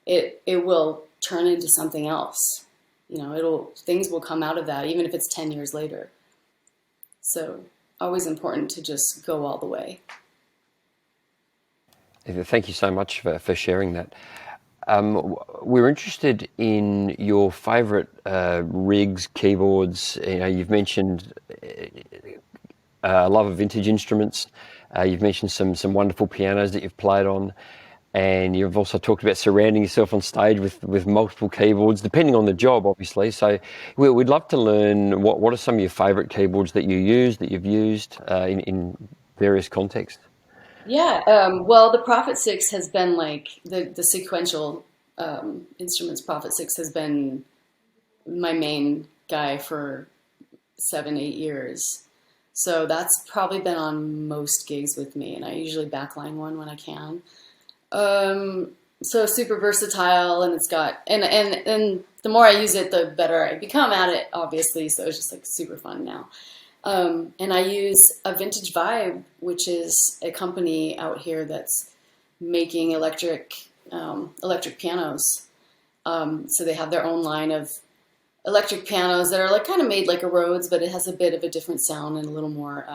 It will turn into something else. Things will come out of that, even if it's 10 years later. So always important to just go all the way. Thank you so much for sharing that. We're interested in your favourite rigs, keyboards. You've mentioned a love of vintage instruments. You've mentioned some wonderful pianos that you've played on. And you've also talked about surrounding yourself on stage with multiple keyboards, depending on the job, obviously. So we'd love to learn what are some of your favourite keyboards that you've used in various contexts. Yeah, well, the Prophet 6 has been like the sequential instruments. Prophet 6 has been my main guy for 7-8 years. So that's probably been on most gigs with me, and I usually backline one when I can. So super versatile, and it's got, and the more I use it, the better I become at it, obviously. So it's just like super fun now. And I use a Vintage Vibe, which is a company out here that's making electric pianos. So they have their own line of electric pianos that are like kind of made like a Rhodes, but it has a bit of a different sound and a little more,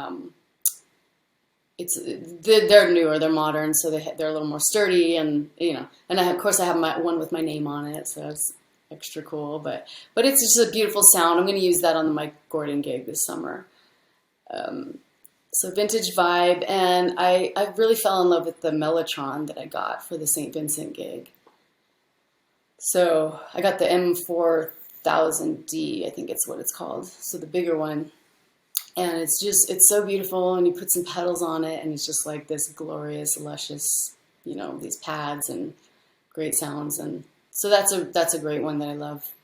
they're newer, they're modern, so they're a little more sturdy, and and of course I have my one with my name on it, so it's extra cool. But it's just a beautiful sound. I'm going to use that on the Mike Gordon gig this summer. So Vintage Vibe, and I really fell in love with the Mellotron that I got for the St Vincent gig. So I got the M4000D, I think it's what it's called. So the bigger one. And it's so beautiful, and you put some pedals on it, and it's just like this glorious, luscious, these pads and great sounds. And so that's a great one that I love.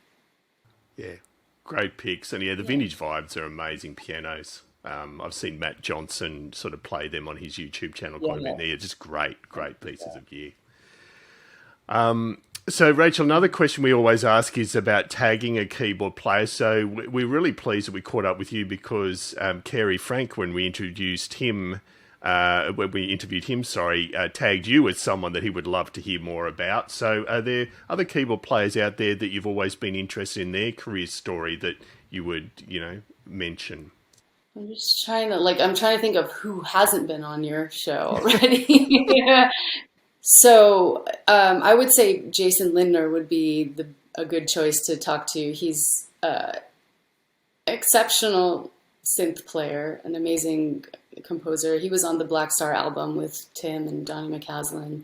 Yeah, great picks. And the Vintage Vibes are amazing pianos. I've seen Matt Johnson sort of play them on his YouTube channel quite a bit. They're just great pieces of gear. So, Rachel, another question we always ask is about tagging a keyboard player. So we're really pleased that we caught up with you because Carey Frank, when we interviewed him, tagged you as someone that he would love to hear more about. So are there other keyboard players out there that you've always been interested in their career story that you would, mention? I'm just trying to think of who hasn't been on your show already. Yeah. So I would say Jason Lindner would be a good choice to talk to. He's an exceptional synth player, an amazing composer. He was on the Black Star album with Tim and Donnie McCaslin.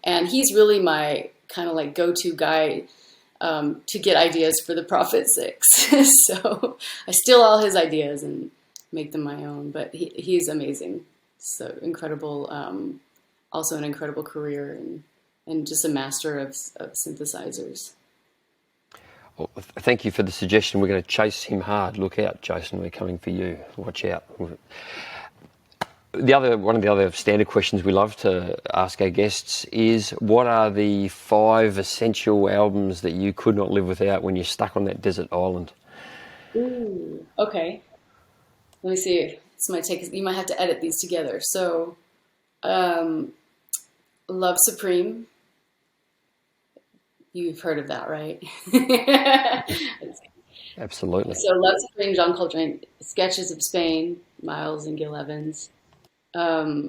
And he's really my kind of like go-to guy to get ideas for the Prophet 6. So I steal all his ideas and make them my own. But he's amazing. So incredible. Also an incredible career and just a master of synthesizers. Well, thank you for the suggestion. We're going to chase him hard. Look out, Jason. We're coming for you. Watch out. One of the other standard questions we love to ask our guests is, what are the 5 essential albums that you could not live without when you're stuck on that desert island? Ooh, okay. Let me see. This might take. You might have to edit these together. So, Love Supreme. You've heard of that, right? Absolutely. So, Love Supreme, John Coltrane. Sketches of Spain, Miles and Gil Evans. I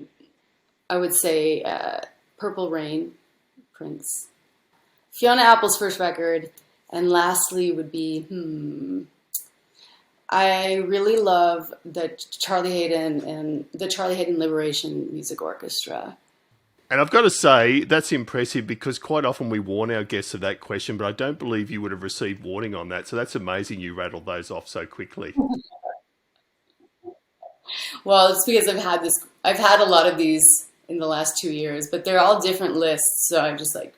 would say Purple Rain, Prince. Fiona Apple's first record. And lastly would be, I really love the Charlie Hayden Liberation Music Orchestra. And I've got to say, that's impressive because quite often we warn our guests of that question, but I don't believe you would have received warning on that. So that's amazing you rattled those off so quickly. Well, it's because I've had a lot of these in the last 2 years, but they're all different lists. So I'm just like,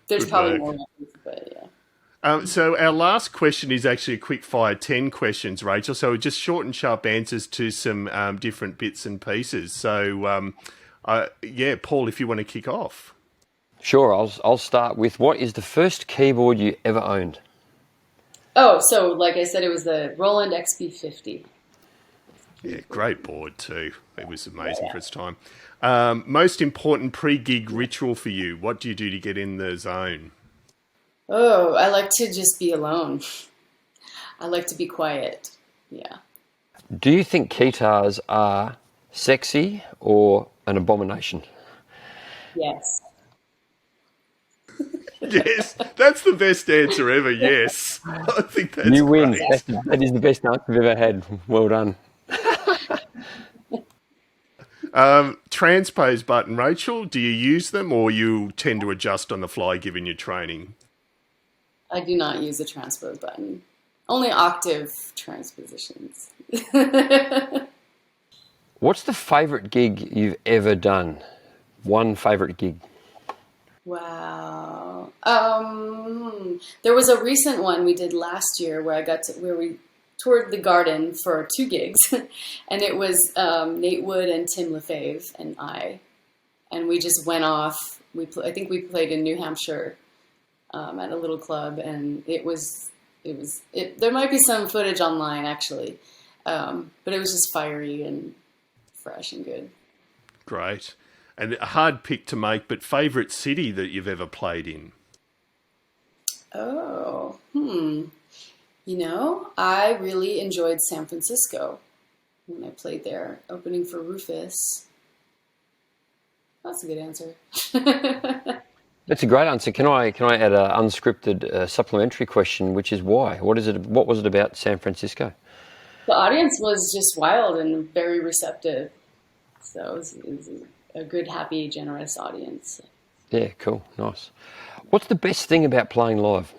there's Good probably work. more ones, but yeah. So our last question is actually a quick fire 10 questions, Rachel. So just short and sharp answers to some different bits and pieces. So, Paul, if you want to kick off. Sure, I'll start with, what is the first keyboard you ever owned? Oh, so like I said, it was the Roland XB50. Yeah, great board too. It was amazing for its time. Most important pre-gig ritual for you. What do you do to get in the zone? Oh, I like to just be alone. I like to be quiet. Yeah. Do you think keytars are sexy or an abomination? Yes. Yes, that's the best answer ever. Yes, I think that's You win. great. That is the best answer I've ever had. Well done. Transpose button, Rachel. Do you use them, or you tend to adjust on the fly given your training? I do not use the transpose button. Only octave transpositions. What's the favourite gig you've ever done? One favourite gig. Wow. There was a recent one we did last year where we toured the Garden for 2 gigs, and it was Nate Wood and Tim Lefebvre and I, and we just went off. I think we played in New Hampshire at a little club, and it was. There might be some footage online actually, but it was just fiery and fresh and good. Great. And a hard pick to make, but favourite city that you've ever played in? Oh, I really enjoyed San Francisco when I played there, opening for Rufus. That's a good answer. That's a great answer. Can I add an unscripted supplementary question, which is why? What was it about San Francisco? The audience was just wild and very receptive. So it was a good, happy, generous audience. Yeah, cool, nice. What's the best thing about playing live?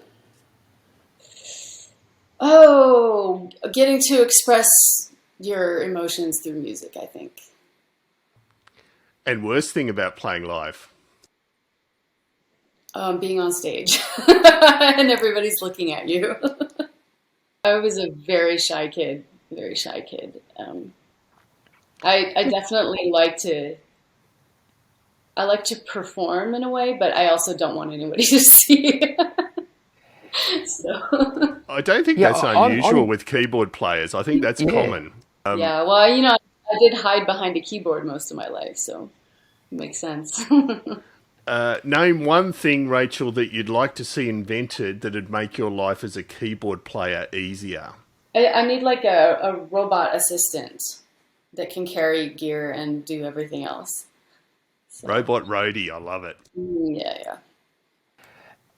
Oh, getting to express your emotions through music, I think. And worst thing about playing live? Being on stage and everybody's looking at you. I was a very shy kid. I definitely like to perform in a way, but I also don't want anybody to see. So I don't think that's unusual with keyboard players. I think that's common. Yeah, well, I did hide behind a keyboard most of my life, so it makes sense. Name one thing, Rachel, that you'd like to see invented that'd make your life as a keyboard player easier. I need like a robot assistant that can carry gear and do everything else. So. Robot roadie, I love it. Yeah.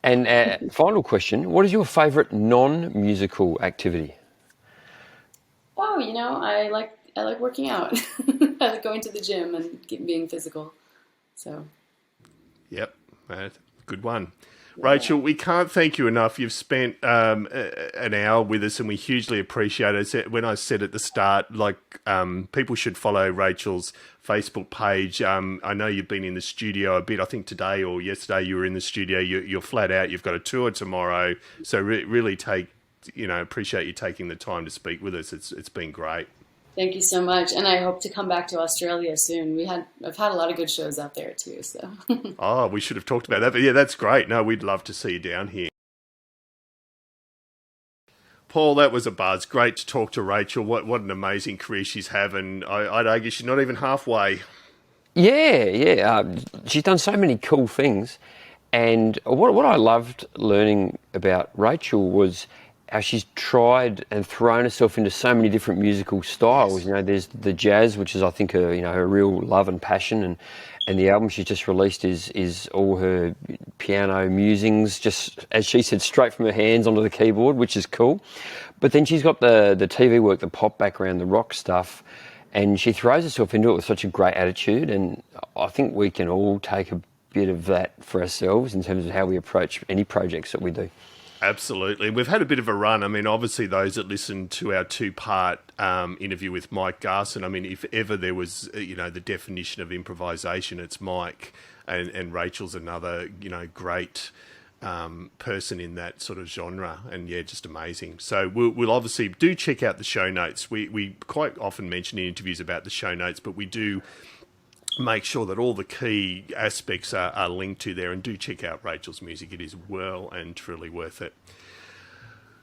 And final question, what is your favourite non-musical activity? Oh, I like working out. I like going to the gym and being physical. So. Yep, good one. Rachel, we can't thank you enough. You've spent an hour with us and we hugely appreciate it. When I said at the start, people should follow Rachel's Facebook page. I know you've been in the studio a bit. I think today or yesterday you were in the studio. You're flat out. You've got a tour tomorrow. So really appreciate you taking the time to speak with us. It's been great. Thank you so much, and I hope to come back to Australia soon. I've had a lot of good shows out there too. So Oh, we should have talked about that, but yeah, that's great. No, we'd love to see you down here. Paul, that was a buzz. Great to talk to Rachel. What an amazing career she's having. I'd argue she's not even halfway. Yeah. She's done so many cool things. And what I loved learning about Rachel was how she's tried and thrown herself into so many different musical styles. Yes. You know, there's the jazz, which is, I think, her real love and passion, and the album she's just released is all her piano musings, just as she said, straight from her hands onto the keyboard, which is cool. But then she's got the TV work, the pop background, the rock stuff, and she throws herself into it with such a great attitude. And I think we can all take a bit of that for ourselves in terms of how we approach any projects that we do. Absolutely. We've had a bit of a run. I mean, obviously, those that listened to our two-part interview with Mike Garson, I mean, if ever there was, the definition of improvisation, it's Mike. And Rachel's another, great person in that sort of genre. And, yeah, just amazing. So we'll obviously do check out the show notes. We quite often mention in interviews about the show notes, but we do make sure that all the key aspects are linked to there, and do check out Rachel's music. It is well and truly worth it.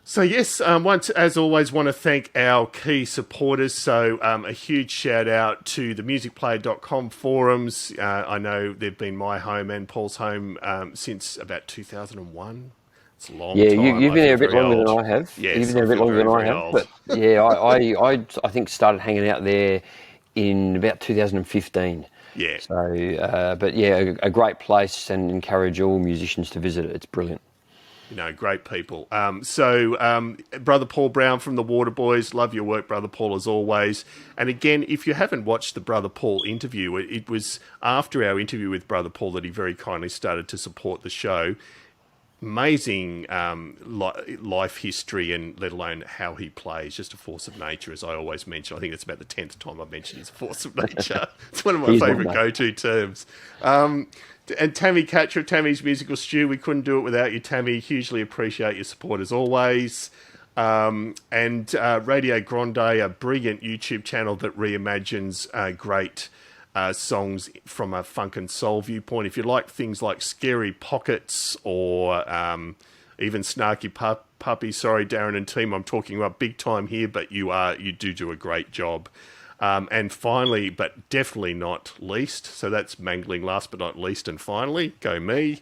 So yes, once as always, want to thank our key supporters. So a huge shout out to the musicplayer.com forums. I know they've been my home and Paul's home since about 2001. It's a long time. You've been there a bit longer than I have. Yes, you've been there a bit longer than I have. Old. But yeah, I think started hanging out there in about 2015. Yeah. So, but yeah, a great place, and encourage all musicians to visit it. It's brilliant. Great people. Brother Paul Brown from the Waterboys, love your work, Brother Paul, as always. And again, if you haven't watched the Brother Paul interview, it was after our interview with Brother Paul that he very kindly started to support the show. Amazing life history, and let alone how he plays, just a force of nature, as I always mention. I think it's about the 10th time I've mentioned he's a force of nature. It's one of my favourite go-to terms. And Tammy Catcher, Tammy's Musical Stew, we couldn't do it without you, Tammy. Hugely appreciate your support as always. And Radio Grande, a brilliant YouTube channel that reimagines great songs from a funk and soul viewpoint. If you like things like Scary Pockets or even Snarky Puppy, sorry, Darren and team, I'm talking about big time here, but you do a great job. And finally, but definitely not least, so that's mangling last but not least, and finally, go me,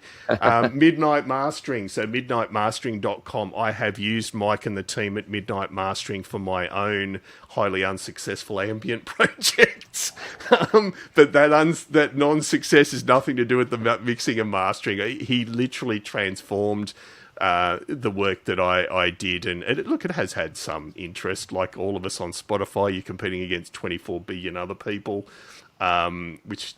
Midnight Mastering. So midnightmastering.com. I have used Mike and the team at Midnight Mastering for my own highly unsuccessful ambient projects. But that non-success is nothing to do with the mixing and mastering. He literally transformed the work that I did, and it has had some interest. Like all of us on Spotify, you're competing against 24 billion other people, which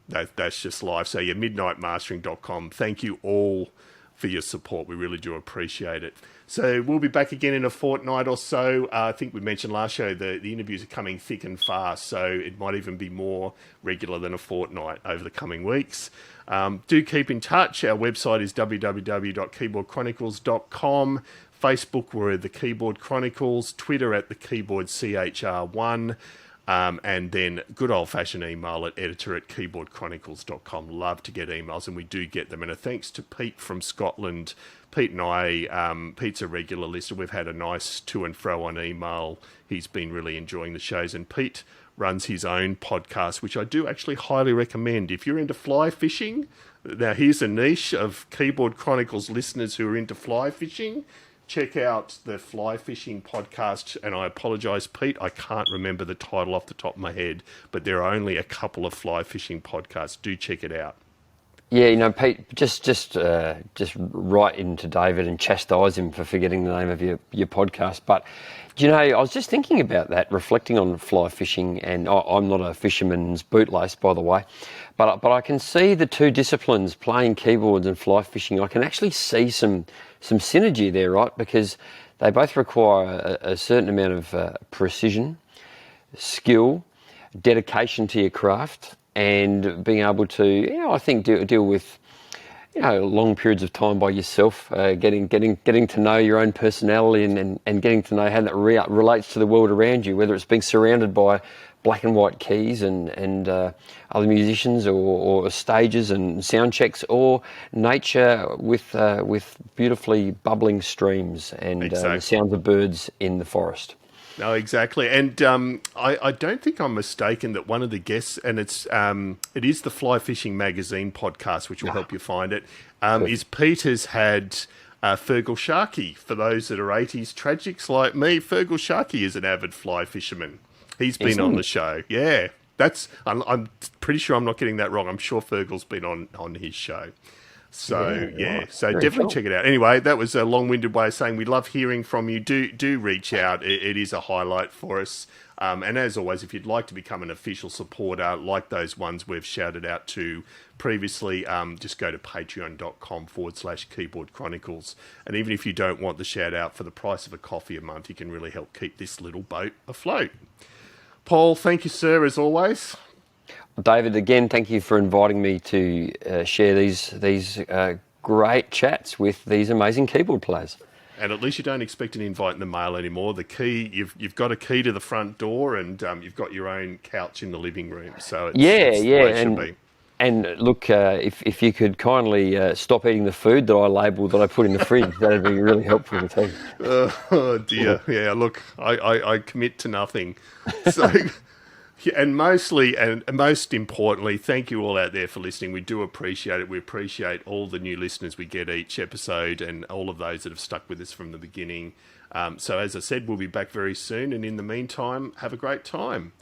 that's just life. So yeah, midnightmastering.com. Thank you all for your support. We really do appreciate it. So we'll be back again in a fortnight or so. I think we mentioned last show the interviews are coming thick and fast, so it might even be more regular than a fortnight over the coming weeks. Do keep in touch. Our website is www.keyboardchronicles.com. Facebook, we're at the Keyboard Chronicles. Twitter at the Keyboard CHR1. And then good old-fashioned email at editor@keyboardchronicles.com. Love to get emails, and we do get them. And a thanks to Pete from Scotland. Pete and I, Pete's a regular listener. We've had a nice to and fro on email. He's been really enjoying the shows. And Pete runs his own podcast, which I do actually highly recommend. If you're into fly fishing, now here's a niche of Keyboard Chronicles listeners who are into fly fishing. Check out the fly fishing podcast, and I apologise, Pete, I can't remember the title off the top of my head, but there are only a couple of fly fishing podcasts. Do check it out. Yeah, Pete, just write into David and chastise him for forgetting the name of your podcast. But, I was just thinking about that, reflecting on fly fishing, and I'm not a fisherman's bootlace, by the way, but I can see the two disciplines, playing keyboards and fly fishing. I can actually see some synergy there, right? Because they both require a certain amount of precision, skill, dedication to your craft, and being able to, I think, deal with long periods of time by yourself, getting to know your own personality and getting to know how that relates to the world around you, whether it's being surrounded by black and white keys and other musicians or stages and sound checks, or nature with beautifully bubbling streams and the sounds of birds in the forest. No, exactly. And I don't think I'm mistaken that one of the guests, and it is the Fly Fishing Magazine podcast, which will help you find it, is Peter's had Fergal Sharkey. For those that are 80s tragics like me, Fergal Sharkey is an avid fly fisherman. He's been on the show. Yeah, I'm pretty sure I'm not getting that wrong. I'm sure Fergal's been on his show. So, so Very definitely cool. check it out. Anyway, that was a long-winded way of saying we love hearing from you. Do reach out. It is a highlight for us. And as always, if you'd like to become an official supporter, like those ones we've shouted out to previously, just go to patreon.com/Keyboard Chronicles. And even if you don't want the shout out, for the price of a coffee a month, you can really help keep this little boat afloat. Paul, thank you, sir, as always. David, again, thank you for inviting me to share these great chats with these amazing keyboard players. And at least you don't expect an invite in the mail anymore. The key, you've got a key to the front door, and you've got your own couch in the living room. So it's the way it should be. And look, if you could kindly stop eating the food that I labelled that I put in the fridge, that'd be really helpful to you. Oh dear, yeah. Look, I commit to nothing. So. And mostly, and most importantly, thank you all out there for listening. We do appreciate it. We appreciate all the new listeners we get each episode and all of those that have stuck with us from the beginning. So as I said, we'll be back very soon. And in the meantime, have a great time.